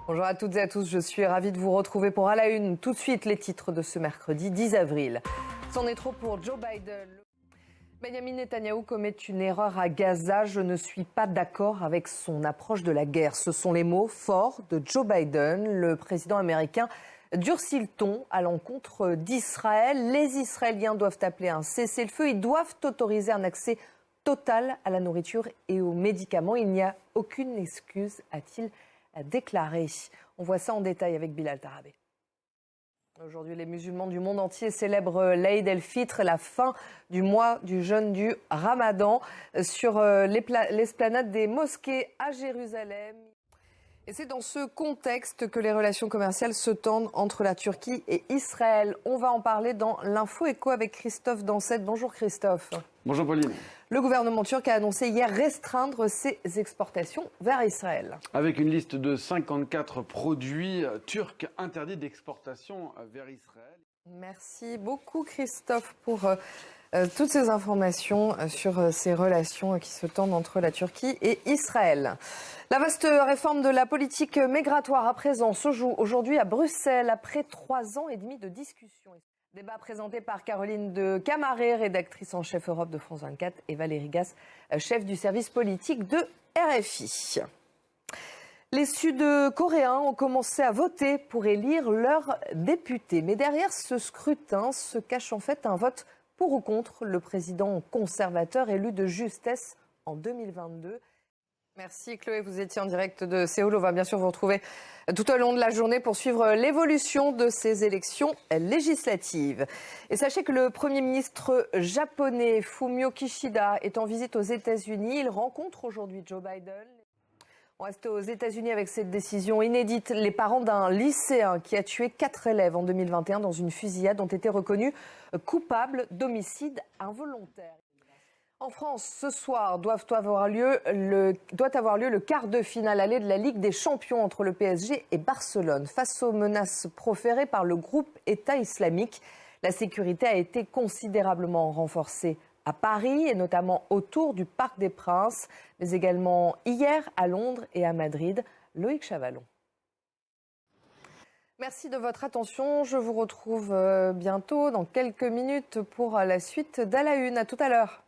Bonjour à toutes et à tous, je suis ravie de vous retrouver pour À la Une. Tout de suite, les titres de ce mercredi 10 avril. C'en est trop pour Joe Biden. Benjamin Netanyahou commet une erreur à Gaza. Je ne suis pas d'accord avec son approche de la guerre. Ce sont les mots forts de Joe Biden. Le président américain durcit le ton à l'encontre d'Israël. Les Israéliens doivent appeler un cessez-le-feu. Ils doivent autoriser un accès total à la nourriture et aux médicaments. Il n'y a aucune excuse, a-t-il déclaré. On voit ça en détail avec Bilal Tarabé. Aujourd'hui, les musulmans du monde entier célèbrent l'Aïd el-Fitr, la fin du mois du jeûne du Ramadan, sur l'esplanade des mosquées à Jérusalem. Et c'est dans ce contexte que les relations commerciales se tendent entre la Turquie et Israël. On va en parler dans l'Info Éco avec Christophe Dansette. Bonjour Christophe. Bonjour Pauline. Le gouvernement turc a annoncé hier restreindre ses exportations vers Israël. Avec une liste de 54 produits turcs interdits d'exportation vers Israël. Merci beaucoup Christophe pour toutes ces informations sur ces relations qui se tendent entre la Turquie et Israël. La vaste réforme de la politique migratoire à présent se joue aujourd'hui à Bruxelles après 3 ans et demi de discussion. Débat présenté par Caroline de Camaret, rédactrice en chef Europe de France 24, et Valérie Gasse, chef du service politique de RFI. Les Sud-Coréens ont commencé à voter pour élire leurs députés. Mais derrière ce scrutin se cache en fait un vote pour ou contre le président conservateur élu de justesse en 2022. Merci Chloé, vous étiez en direct de Séoul. On va bien sûr vous retrouver tout au long de la journée pour suivre l'évolution de ces élections législatives. Et sachez que le Premier ministre japonais Fumio Kishida est en visite aux États-Unis. Il rencontre aujourd'hui Joe Biden. On reste aux États-Unis avec cette décision inédite. Les parents d'un lycéen qui a tué 4 élèves en 2021 dans une fusillade ont été reconnus coupables d'homicide involontaire. En France, ce soir, doit avoir lieu le quart de finale aller de la Ligue des Champions entre le PSG et Barcelone. Face aux menaces proférées par le groupe État islamique, la sécurité a été considérablement renforcée à Paris et notamment autour du Parc des Princes, mais également hier à Londres et à Madrid. Loïc Chavalon. Merci de votre attention. Je vous retrouve bientôt, dans quelques minutes, pour la suite d'À la Une. À tout à l'heure.